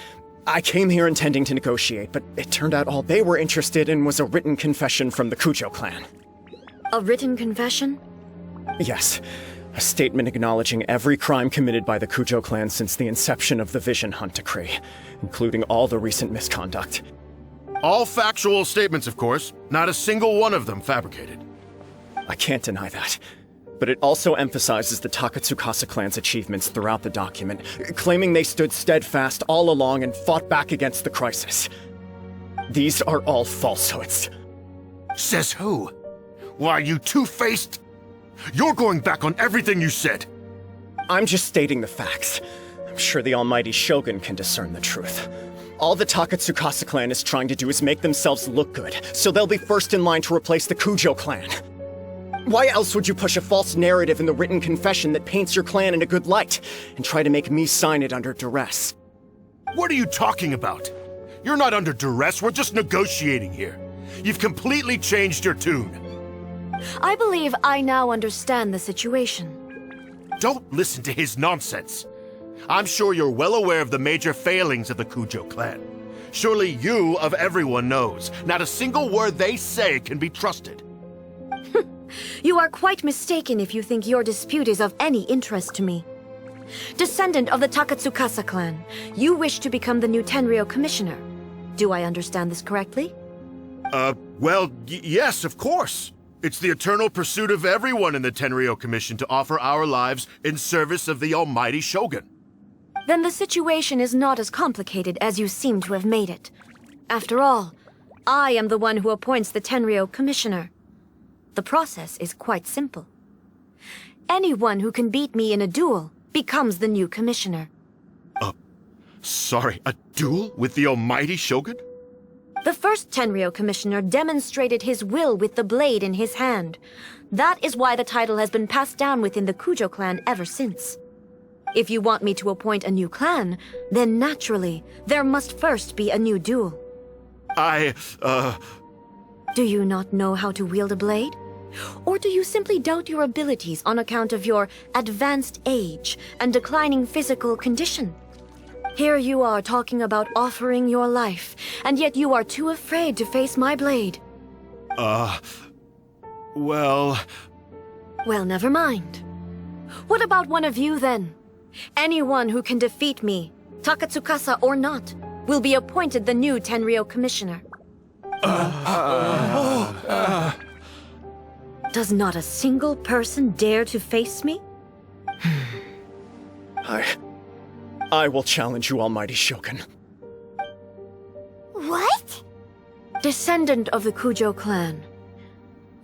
I came here intending to negotiate, but it turned out all they were interested in was a written confession from the Kujo clan. A written confession? Yes. A statement acknowledging every crime committed by the Kujo clan since the inception of the Vision Hunt Decree, including all the recent misconduct. All factual statements, of course. Not a single one of them fabricated. I can't deny that. But it also emphasizes the Takatsukasa clan's achievements throughout the document, claiming they stood steadfast all along and fought back against the crisis. These are all falsehoods. Says who? Why, you two-faced... You're going back on everything you said. I'm just stating the facts. I'm sure the almighty Shogun can discern the truth. All the Takatsukasa clan is trying to do is make themselves look good, so they'll be first in line to replace the Kujo clan. Why else would you push a false narrative in the written confession that paints your clan in a good light, and try to make me sign it under duress? What are you talking about? You're not under duress, we're just negotiating here. You've completely changed your tune. I believe I now understand the situation. Don't listen to his nonsense. I'm sure you're well aware of the major failings of the Kujo clan. Surely you, of everyone, knows not a single word they say can be trusted. You are quite mistaken if you think your dispute is of any interest to me. Descendant of the Takatsukasa clan, you wish to become the new Tenryo commissioner. Do I understand this correctly? Well, yes, of course. It's the eternal pursuit of everyone in the Tenryou Commission to offer our lives in service of the almighty Shogun. Then the situation is not as complicated as you seem to have made it. After all, I am the one who appoints the Tenryou Commissioner. The process is quite simple. Anyone who can beat me in a duel becomes the new commissioner. Sorry, a duel with the almighty Shogun? The first Tenryou Commissioner demonstrated his will with the blade in his hand. That is why the title has been passed down within the Kujo clan ever since. If you want me to appoint a new clan, then naturally, there must first be a new duel. Do you not know how to wield a blade? Or do you simply doubt your abilities on account of your advanced age and declining physical condition? Here you are talking about offering your life, and yet you are too afraid to face my blade. Well, never mind. What about one of you, then? Anyone who can defeat me, Takatsukasa or not, will be appointed the new Tenryou Commissioner. Does not a single person dare to face me? I will challenge you, almighty Shogun. What? Descendant of the Kujo clan.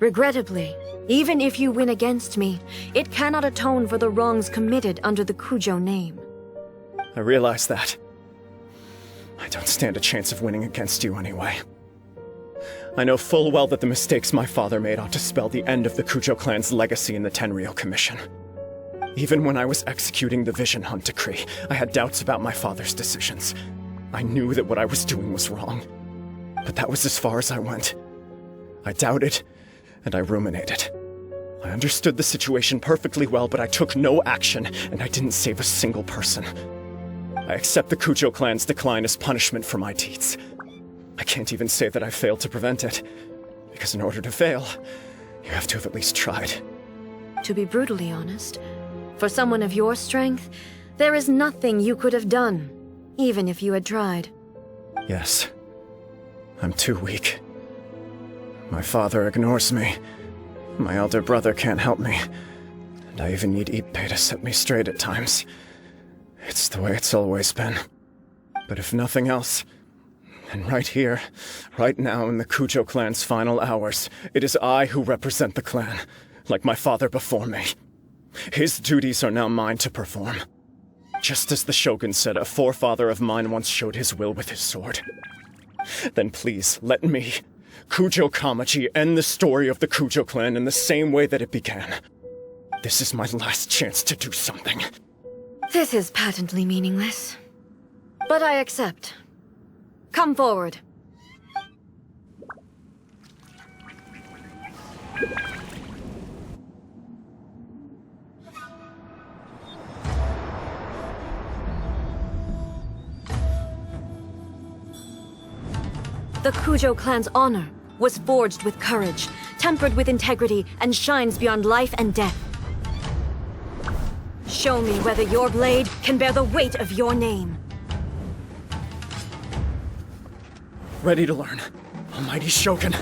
Regrettably, even if you win against me, it cannot atone for the wrongs committed under the Kujo name. I realize that. I don't stand a chance of winning against you anyway. I know full well that the mistakes my father made ought to spell the end of the Kujo clan's legacy in the Tenryou Commission. Even when I was executing the Vision Hunt decree, I had doubts about my father's decisions. I knew that what I was doing was wrong. But that was as far as I went. I doubted, and I ruminated. I understood the situation perfectly well, but I took no action, and I didn't save a single person. I accept the Kujo clan's decline as punishment for my deeds. I can't even say that I failed to prevent it, because in order to fail, you have to have at least tried. To be brutally honest, for someone of your strength, there is nothing you could have done, even if you had tried. Yes. I'm too weak. My father ignores me. My elder brother can't help me. And I even need Ippei to set me straight at times. It's the way it's always been. But if nothing else, then right here, right now in the Kujo clan's final hours, it is I who represent the clan, like my father before me. His duties are now mine to perform. Just as the Shogun said, a forefather of mine once showed his will with his sword. Then please, let me, Kujo Kamaji, end the story of the Kujo clan in the same way that it began. This is my last chance to do something. This is patently meaningless. But I accept. Come forward. The Kujo clan's honor was forged with courage, tempered with integrity, and shines beyond life and death. Show me whether your blade can bear the weight of your name. Ready to learn, almighty Shogun.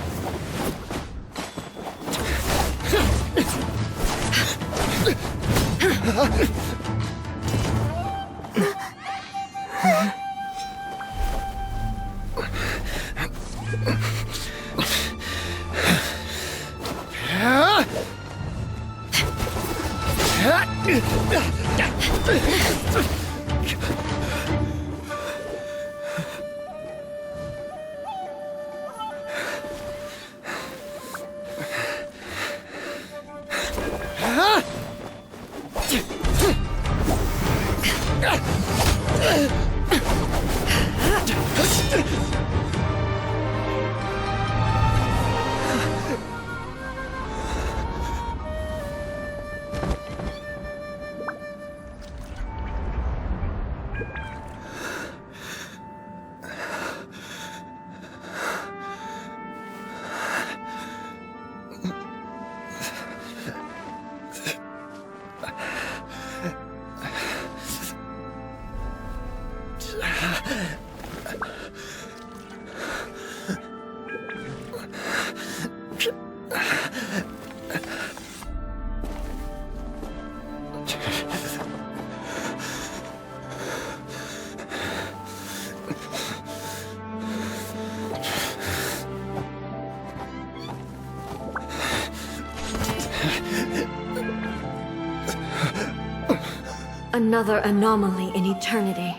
Another anomaly in eternity.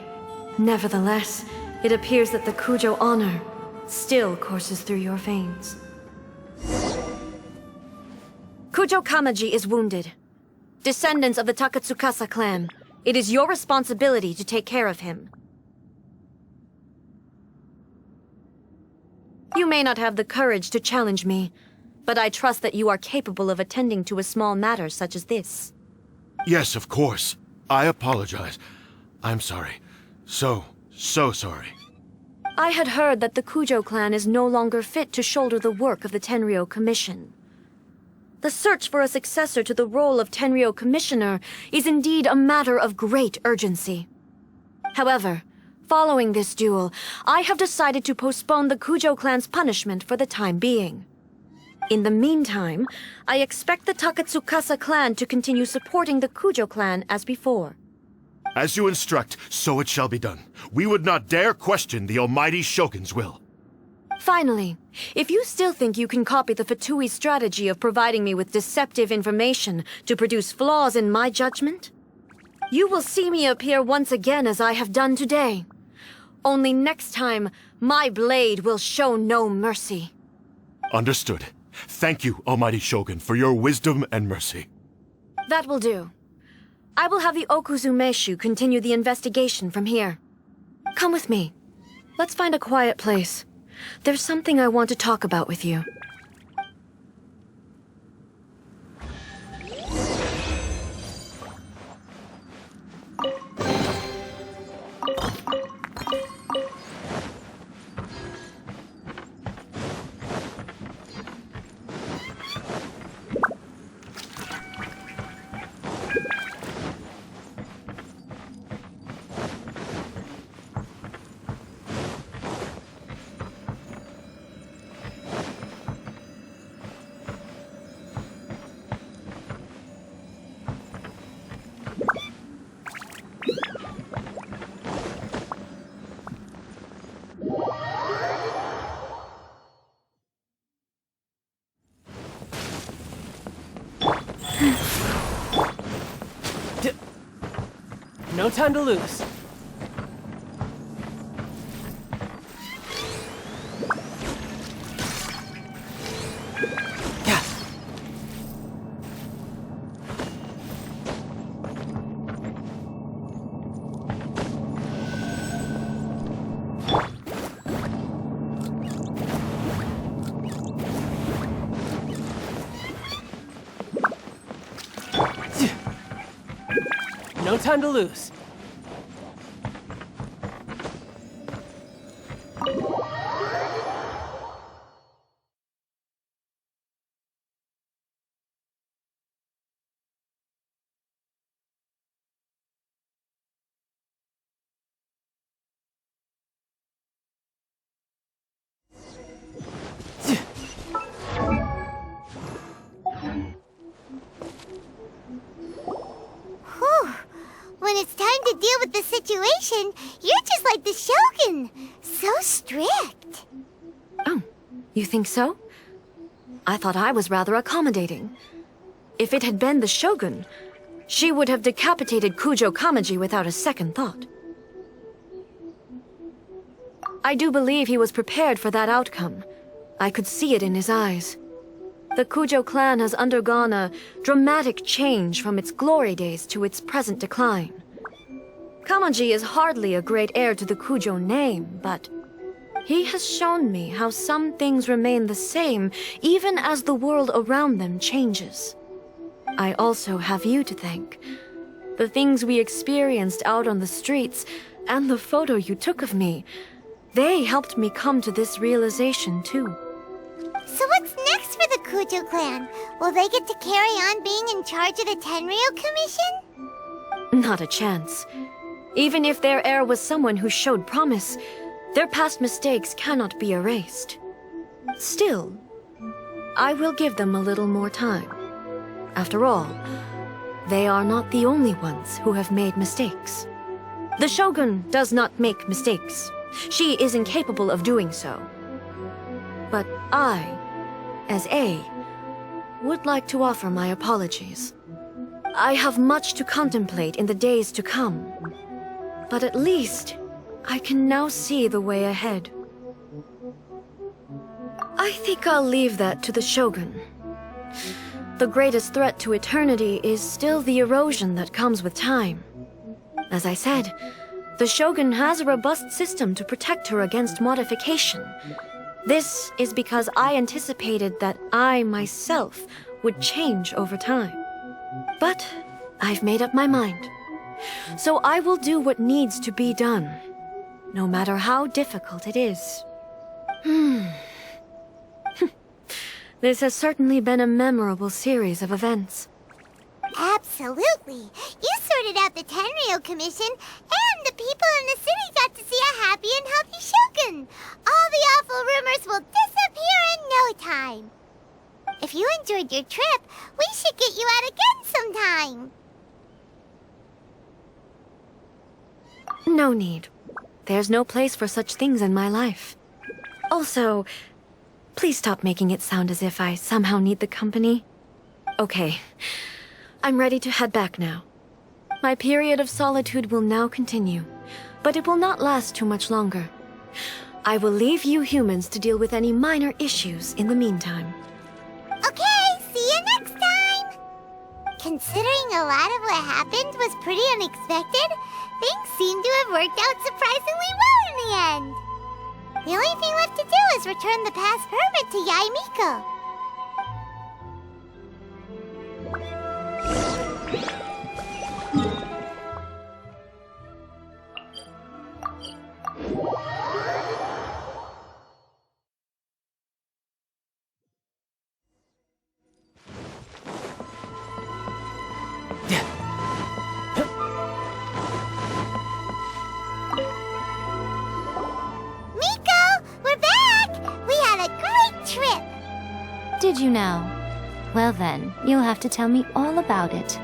Nevertheless, it appears that the Kujo honor still courses through your veins. Kujo Kamaji is wounded. Descendants of the Takatsukasa clan, it is your responsibility to take care of him. You may not have the courage to challenge me, but I trust that you are capable of attending to a small matter such as this. Yes, of course. I apologize. I'm sorry. So sorry. I had heard that the Kujo clan is no longer fit to shoulder the work of the Tenryou Commission. The search for a successor to the role of Tenryou Commissioner is indeed a matter of great urgency. However, following this duel, I have decided to postpone the Kujo clan's punishment for the time being. In the meantime, I expect the Takatsukasa clan to continue supporting the Kujo clan as before. As you instruct, so it shall be done. We would not dare question the almighty Shogun's will. Finally, if you still think you can copy the Fatui strategy of providing me with deceptive information to produce flaws in my judgment, you will see me appear once again as I have done today. Only next time, my blade will show no mercy. Understood. Thank you, almighty Shogun, for your wisdom and mercy. That will do. I will have the Okuzumeshu continue the investigation from here. Come with me. Let's find a quiet place. There's something I want to talk about with you. No time to lose. Yeah. No time to lose. When it's time to deal with the situation, you're just like the Shogun. So strict. Oh, you think so? I thought I was rather accommodating. If it had been the Shogun, she would have decapitated Kujo Kamaji without a second thought. I do believe he was prepared for that outcome. I could see it in his eyes. The Kujo clan has undergone a dramatic change from its glory days to its present decline. Kamaji is hardly a great heir to the Kujo name, but he has shown me how some things remain the same even as the world around them changes. I also have you to thank. The things we experienced out on the streets and the photo you took of me, they helped me come to this realization too. So what's next for the Kujo clan? Will they get to carry on being in charge of the Tenryou Commission? Not a chance. Even if their heir was someone who showed promise, their past mistakes cannot be erased. Still, I will give them a little more time. After all, they are not the only ones who have made mistakes. The Shogun does not make mistakes, She is incapable of doing so. But I, as A, would like to offer my apologies. I have much to contemplate in the days to come, but at least I can now see the way ahead. I think I'll leave that to the Shogun. The greatest threat to eternity is still the erosion that comes with time. As I said, the Shogun has a robust system to protect her against modification. This is because I anticipated that I myself would change over time. But I've made up my mind. So I will do what needs to be done, no matter how difficult it is. This has certainly been a memorable series of events. Absolutely. You sorted out the Tenryo Commission, and the people in the city got to see a happy and healthy Shogun. All the awful rumors will disappear in no time. If you enjoyed your trip, we should get you out again sometime. No need. There's no place for such things in my life. Also, please stop making it sound as if I somehow need the company. Okay, I'm ready to head back now. My period of solitude will now continue, but it will not last too much longer. I will leave you humans to deal with any minor issues in the meantime. Okay, see you next time! Considering a lot of what happened was pretty unexpected, things seem to have worked out surprisingly well in the end. The only thing left to do is return the past permit to Yaimiko. Did you now? Well then, you'll have to tell me all about it.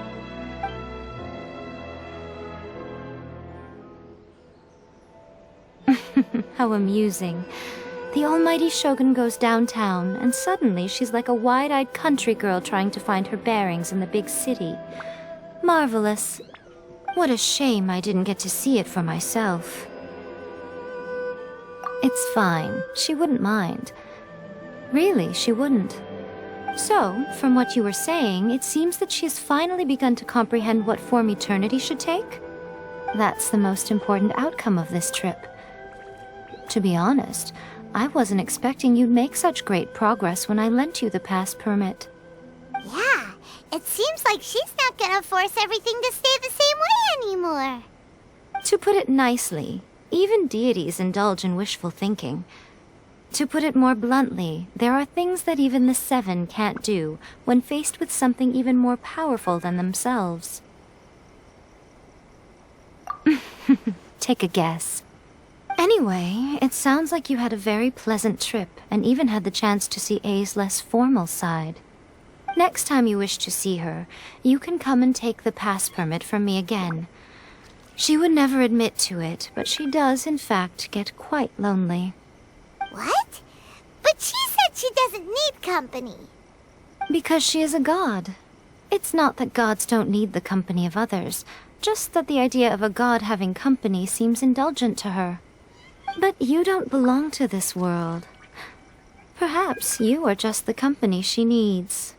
How amusing. The almighty Shogun goes downtown, and suddenly she's like a wide-eyed country girl trying to find her bearings in the big city. Marvelous. What a shame I didn't get to see it for myself. It's fine. She wouldn't mind. Really, she wouldn't. So, from what you were saying, it seems that she has finally begun to comprehend what form eternity should take? That's the most important outcome of this trip. To be honest, I wasn't expecting you'd make such great progress when I lent you the pass permit. Yeah, it seems like she's not gonna force everything to stay the same way anymore. To put it nicely, even deities indulge in wishful thinking. To put it more bluntly, there are things that even the Seven can't do when faced with something even more powerful than themselves. Take a guess. Anyway, it sounds like you had a very pleasant trip and even had the chance to see A's less formal side. Next time you wish to see her, you can come and take the pass permit from me again. She would never admit to it, but she does, in fact, get quite lonely. What? But she said she doesn't need company. Because she is a god. It's not that gods don't need the company of others, just that the idea of a god having company seems indulgent to her. But you don't belong to this world. Perhaps you are just the company she needs.